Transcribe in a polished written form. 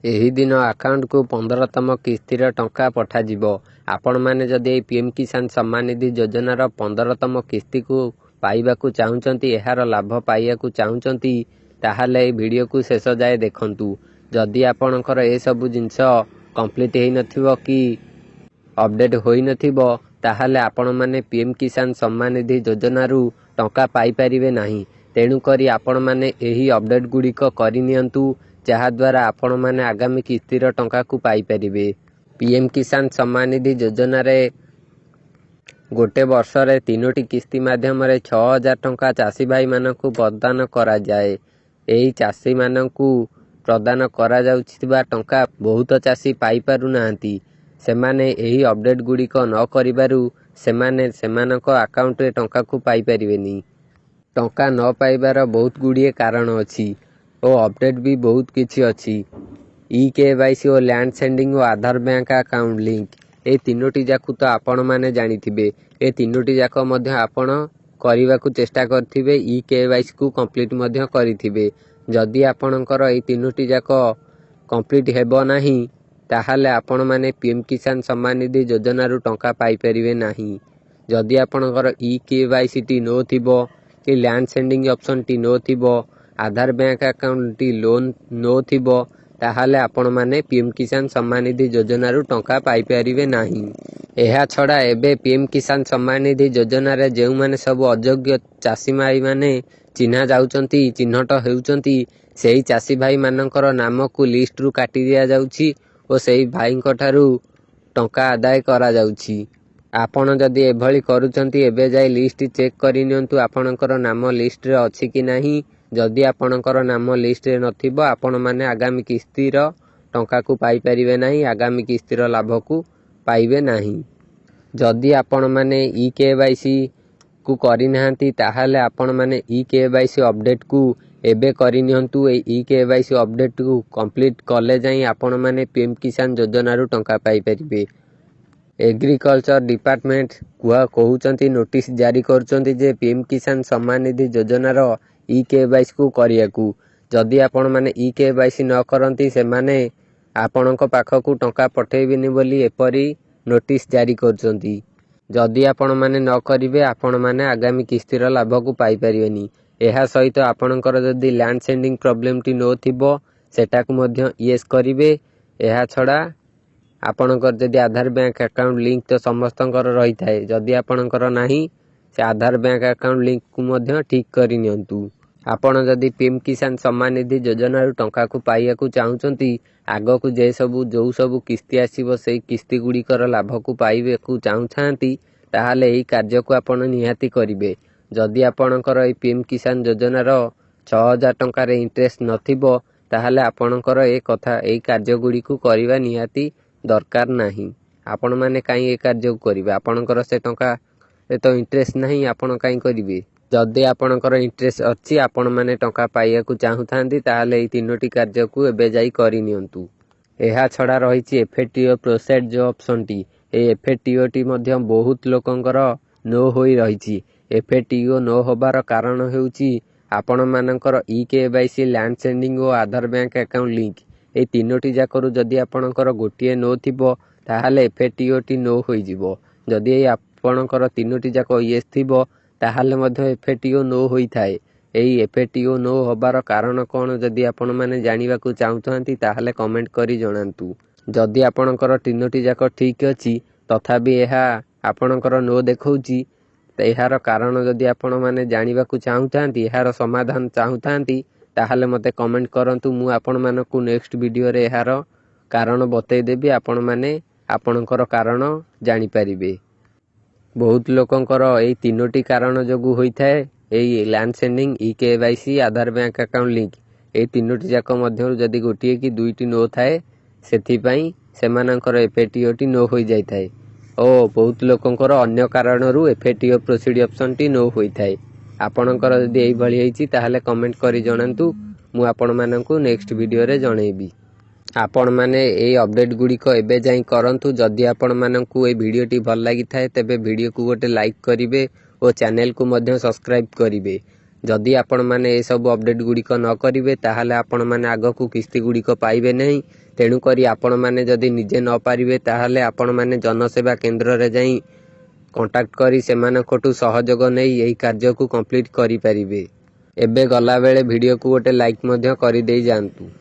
ଏହି ଦିନ ଆକାଉଣ୍ଟକୁ 15ତମ କିସ୍ତିର ଟଙ୍କା ପଠାଯିବ। ଆପଣମାନେ ଯଦି ଏହି ପିଏମ୍ କିଷାନ ସମ୍ମାନ ନିଧି ଯୋଜନାର 15ତମ କିସ୍ତିକୁ ପାଇବାକୁ ଚାହୁଁଛନ୍ତି, ଏହାର ଲାଭ ପାଇବାକୁ ଚାହୁଁଛନ୍ତି, ତାହେଲେ ଏହି ଭିଡ଼ିଓକୁ ଶେଷ ଯାଏ ଦେଖନ୍ତୁ। ଯଦି ଆପଣଙ୍କର ଏସବୁ ଜିନିଷ କମ୍ପ୍ଲିଟ୍ ହୋଇନଥିବ କି ଅପଡ଼େଟ୍ ହୋଇନଥିବ, ତାହେଲେ ଆପଣମାନେ ପିଏମ୍ କିଷାନ ସମ୍ମାନ ନିଧି ଯୋଜନାରୁ ଟଙ୍କା ପାଇପାରିବେ ନାହିଁ। ତେଣୁକରି ଆପଣମାନେ ଏହି ଅପଡ଼େଟ୍ ଗୁଡ଼ିକ କରିନିଅନ୍ତୁ, ଯାହାଦ୍ୱାରା ଆପଣମାନେ ଆଗାମୀ କିସ୍ତିର ଟଙ୍କାକୁ ପାଇପାରିବେ। ପିଏମ୍ କିଷାନ ସମ୍ମାନ ନିଧି ଯୋଜନାରେ ଗୋଟେ ବର୍ଷରେ 3ଟି କିସ୍ତି ମାଧ୍ୟମରେ 6,000 ଟଙ୍କା ଚାଷୀ ଭାଇମାନଙ୍କୁ ପ୍ରଦାନ କରାଯାଏ। ଏହି ଚାଷୀମାନଙ୍କୁ ପ୍ରଦାନ କରାଯାଉଥିବା ଟଙ୍କା ବହୁତ ଚାଷୀ ପାଇପାରୁନାହାନ୍ତି। ସେମାନେ ଏହି ଅପଡ଼େଟ୍ ଗୁଡ଼ିକ ନ କରିବାରୁ ସେମାନେ ସେମାନଙ୍କ ଆକାଉଣ୍ଟରେ ଟଙ୍କାକୁ ପାଇପାରିବେନି। ଟଙ୍କା ନ ପାଇବାର ବହୁତ ଗୁଡ଼ିଏ କାରଣ ଅଛି ଓ ଅପଡ଼େଟ୍ ବି ବହୁତ କିଛି ଅଛି। EKYC ଓ ଲ୍ୟାଣ୍ଡ ସେଣ୍ଡିଂ ଓ ଆଧାର ବ୍ୟାଙ୍କ ଆକାଉଣ୍ଟ ଲିଙ୍କ, ଏହି 3ଟି ଯାକୁ ତ ଆପଣମାନେ ଜାଣିଥିବେ। ଏ 3ଟି ଯାକ ମଧ୍ୟ ଆପଣ କରିବାକୁ ଚେଷ୍ଟା କରିଥିବେ। EKYCକୁ କମ୍ପ୍ଲିଟ୍ ମଧ୍ୟ କରିଥିବେ। ଯଦି ଆପଣଙ୍କର ଏହି 3ଟି ଯାକ କମ୍ପ୍ଲିଟ୍ ହେବ ନାହିଁ, ତାହେଲେ ଆପଣମାନେ ପିଏମ୍ କିଷାନ ସମ୍ମାନ ନିଧି ଯୋଜନାରୁ ଟଙ୍କା ପାଇପାରିବେ ନାହିଁ। ଯଦି ଆପଣଙ୍କର EKYCଟି ନ ଥିବ କି ଲ୍ୟାଣ୍ଡ ସେଣ୍ଡିଂ ଅପସନ୍ଟି ନ ଥିବ, ଆଧାର ବ୍ୟାଙ୍କ ଆକାଉଣ୍ଟଟି ଲୋନ୍ ନ ଥିବ, ତାହେଲେ ଆପଣମାନେ ପିଏମ୍ କିଷାନ ସମ୍ମାନ ନିଧି ଯୋଜନାରୁ ଟଙ୍କା ପାଇପାରିବେ ନାହିଁ। ଏହା ଛଡ଼ା ଏବେ ପିଏମ୍ କିଷାନ ସମ୍ମାନ ନିଧି ଯୋଜନାରେ ଯେଉଁମାନେ ସବୁ ଅଯୋଗ୍ୟ ଚାଷୀ ଭାଇମାନେ ଚିହ୍ନଟ ହେଉଛନ୍ତି, ସେହି ଚାଷୀ ଭାଇମାନଙ୍କର ନାମକୁ ଲିଷ୍ଟରୁ କାଟି ଦିଆଯାଉଛି ଓ ସେହି ଭାଇଙ୍କଠାରୁ ଟଙ୍କା ଆଦାୟ କରାଯାଉଛି। ଆପଣ ଯଦି ଏଭଳି କରୁଛନ୍ତି, ଏବେ ଯାଇ ଲିଷ୍ଟ ଚେକ୍ କରିନିଅନ୍ତୁ ଆପଣଙ୍କର ନାମ ଲିଷ୍ଟରେ ଅଛି କି ନାହିଁ। ଯଦି ଆପଣଙ୍କର ନାମ ଲିଷ୍ଟରେ ନଥିବ, ଆପଣମାନେ ଆଗାମୀ କିସ୍ତିର ଟଙ୍କାକୁ ପାଇପାରିବେ ନାହିଁ, ଆଗାମୀ କିସ୍ତିର ଲାଭକୁ ପାଇବେ ନାହିଁ। ଯଦି ଆପଣମାନେ EKYCକୁ କରିନାହାନ୍ତି, ତାହେଲେ ଆପଣମାନେ EKYC ଅପଡ଼େଟ୍କୁ ଏବେ କରିନିଅନ୍ତୁ। ଏହି EKYC ଅପଡ଼େଟ୍କୁ କମ୍ପ୍ଲିଟ୍ କଲେ ଯାଇ ଆପଣମାନେ ପିଏମ୍ କିଷାନ ଯୋଜନାରୁ ଟଙ୍କା ପାଇପାରିବେ। ଏଗ୍ରିକଲଚର ଡିପାର୍ଟମେଣ୍ଟ କହୁଛନ୍ତି, ନୋଟିସ୍ ଜାରି କରୁଛନ୍ତି ଯେ ପିଏମ୍ କିଷାନ ସମ୍ମାନ ନିଧି ଯୋଜନାର EKYCକୁ କରିବାକୁ। ଯଦି ଆପଣମାନେ EKYC ନ କରନ୍ତି, ସେମାନେ ଆପଣଙ୍କ ପାଖକୁ ଟଙ୍କା ପଠାଇବେନି ବୋଲି ଏପରି ନୋଟିସ୍ ଜାରି କରୁଛନ୍ତି। ଯଦି ଆପଣମାନେ ନ କରିବେ, ଆପଣମାନେ ଆଗାମୀ କିସ୍ତିର ଲାଭକୁ ପାଇପାରିବେନି। ଏହା ସହିତ ଆପଣଙ୍କର ଯଦି ଲ୍ୟାଣ୍ଡ ସେଣ୍ଡିଂ ପ୍ରୋବ୍ଲେମଟି ନ ଥିବ, ସେଟାକୁ ମଧ୍ୟ ୟେସ୍ କରିବେ। ଏହା ଛଡ଼ା ଆପଣଙ୍କର ଯଦି ଆଧାର ବ୍ୟାଙ୍କ ଆକାଉଣ୍ଟ ଲିଙ୍କ ତ ସମସ୍ତଙ୍କର ରହିଥାଏ। ଯଦି ଆପଣଙ୍କର ନାହିଁ, ସେ ଆଧାର ବ୍ୟାଙ୍କ ଆକାଉଣ୍ଟ ଲିଙ୍କକୁ ମଧ୍ୟ ଠିକ୍ କରିନିଅନ୍ତୁ। ଆପଣ ଯଦି ପିଏମ୍ କିଷାନ ସମ୍ମାନ ନିଧି ଯୋଜନାରୁ ଟଙ୍କାକୁ ପାଇବାକୁ ଚାହୁଁଛନ୍ତି, ଆଗକୁ ଯେଉଁ ସବୁ କିସ୍ତି ଆସିବ, ସେହି କିସ୍ତି ଗୁଡ଼ିକର ଲାଭକୁ ପାଇବାକୁ ଚାହୁଁଥାନ୍ତି, ତାହେଲେ ଏହି କାର୍ଯ୍ୟକୁ ଆପଣ ନିହାତି କରିବେ। ଯଦି ଆପଣଙ୍କର ଏହି ପିଏମ୍ କିଷାନ ଯୋଜନାର 6,000 ଟଙ୍କାରେ ଇଣ୍ଟରେଷ୍ଟ ନଥିବ, ତାହେଲେ ଆପଣଙ୍କର ଏହି କାର୍ଯ୍ୟଗୁଡ଼ିକୁ କରିବା ନିହାତି ଦରକାର ନାହିଁ। ଆପଣମାନେ କାହିଁ ଏ କାର୍ଯ୍ୟକୁ କରିବେ? ଆପଣଙ୍କର ସେ ଟଙ୍କାରେ ତ ଇଣ୍ଟରେଷ୍ଟ ନାହିଁ, ଆପଣ କାହିଁ କରିବେ? ଯଦି ଆପଣଙ୍କର ଇଣ୍ଟରେଷ୍ଟ ଅଛି, ଆପଣମାନେ ଟଙ୍କା ପାଇବାକୁ ଚାହୁଁଥାନ୍ତି, ତାହେଲେ ଏହି 3ଟି କାର୍ଯ୍ୟକୁ ଏବେ ଯାଇ କରିନିଅନ୍ତୁ। ଏହା ଛଡ଼ା ରହିଛି FATO ପ୍ରୋସେସ୍ ଯେଉଁ ଅପସନ୍ଟି, ଏହି FATOଟି ମଧ୍ୟ ବହୁତ ଲୋକଙ୍କର ନୋ ହୋଇ ରହିଛି। FATO ନୋ ହେବାର କାରଣ ହେଉଛି ଆପଣମାନଙ୍କର EKYC, ଲ୍ୟାଣ୍ଡ ସେଣ୍ଡିଂ ଓ ଆଧାର ବ୍ୟାଙ୍କ ଆକାଉଣ୍ଟ ଲିଙ୍କ, ଏହି 3ଟି ଯାକରୁ ଯଦି ଆପଣଙ୍କର ଗୋଟିଏ ନୋ ଥିବ, ତାହେଲେ FATOଟି ନୋ ହୋଇଯିବ। ଯଦି ଆପଣଙ୍କର 3ଟି ଯାକ ୟେସ୍ ଥିବ, ତାହେଲେ ମଧ୍ୟ FATO ନୋ ହୋଇଥାଏ। ଏହି FATO ନୋ ହେବାର କାରଣ କ'ଣ, ଯଦି ଆପଣମାନେ ଜାଣିବାକୁ ଚାହୁଁଥାନ୍ତି, ତାହେଲେ କମେଣ୍ଟ କରି ଜଣାନ୍ତୁ। ଯଦି ଆପଣଙ୍କର 3ଟି ଯାକ ଠିକ୍ ଅଛି, ତଥାପି ଏହା ଆପଣଙ୍କର ନୋ ଦେଖାଉଛି, ଏହାର କାରଣ ଯଦି ଆପଣମାନେ ଜାଣିବାକୁ ଚାହୁଁଥାନ୍ତି, ଏହାର ସମାଧାନ ଚାହୁଁଥାନ୍ତି, ତାହେଲେ ମୋତେ କମେଣ୍ଟ କରନ୍ତୁ। ମୁଁ ଆପଣମାନଙ୍କୁ ନେକ୍ସଟ ଭିଡ଼ିଓରେ ଏହାର କାରଣ ବତେଇଦେବି। ଆପଣମାନେ ଆପଣଙ୍କର କାରଣ ଜାଣିପାରିବେ। ବହୁତ ଲୋକଙ୍କର ଏହି 3ଟି କାରଣ ଯୋଗୁଁ ହୋଇଥାଏ। ଏହି ଲ୍ୟାଣ୍ଡ ସେଣ୍ଡିଂ, EKYC, ଆଧାର ବ୍ୟାଙ୍କ ଆକାଉଣ୍ଟ ଲିଙ୍କ, ଏହି 3ଟି ଯାକ ମଧ୍ୟରୁ ଯଦି ଗୋଟିଏ କି 2ଟି ନୋ ଥାଏ, ସେଥିପାଇଁ ସେମାନଙ୍କର FATOଟି ନୋ ହୋଇଯାଇଥାଏ ଓ ବହୁତ ଲୋକଙ୍କର ଅନ୍ୟ କାରଣରୁ FATO ପ୍ରୋସିଡ୍ ଅପସନ୍ଟି ନୋ ହୋଇଥାଏ। ଆପଣଙ୍କର ଯଦି ଏଇଭଳି ହେଇଛି, ତାହେଲେ କମେଣ୍ଟ କରି ଜଣାନ୍ତୁ। ମୁଁ ଆପଣମାନଙ୍କୁ ନେକ୍ସଟ ଭିଡ଼ିଓରେ ଜଣେଇବି। ଆପଣମାନେ ଏହି ଅପଡ଼େଟ୍ ଗୁଡ଼ିକ ଏବେ ଯାଇ କରନ୍ତୁ। ଯଦି ଆପଣମାନଙ୍କୁ ଏହି ଭିଡ଼ିଓଟି ଭଲ ଲାଗିଥାଏ, ତେବେ ଭିଡ଼ିଓକୁ ଗୋଟେ ଲାଇକ୍ କରିବେ ଓ ଚ୍ୟାନେଲକୁ ମଧ୍ୟ ସବସ୍କ୍ରାଇବ୍ କରିବେ। ଯଦି ଆପଣମାନେ ଏସବୁ ଅପଡ଼େଟ୍ ଗୁଡ଼ିକ ନ କରିବେ, ତାହେଲେ ଆପଣମାନେ ଆଗକୁ କିସ୍ତି ଗୁଡ଼ିକ ପାଇବେ ନାହିଁ। ତେଣୁକରି ଆପଣମାନେ ଯଦି ନିଜେ ନ ପାରିବେ ତାହେଲେ ଆପଣମାନେ ଜନସେବା କେନ୍ଦ୍ରରେ ଯାଇ କଣ୍ଟାକ୍ଟ କରି ସେମାନଙ୍କଠୁ ସହଯୋଗ ନେଇ ଏହି କାର୍ଯ୍ୟକୁ କମ୍ପ୍ଲିଟ୍ କରିପାରିବେ। ଏବେ ଗଲାବେଳେ ଭିଡ଼ିଓକୁ ଗୋଟେ ଲାଇକ୍ ମଧ୍ୟ କରିଦେଇ ଯାଆନ୍ତୁ।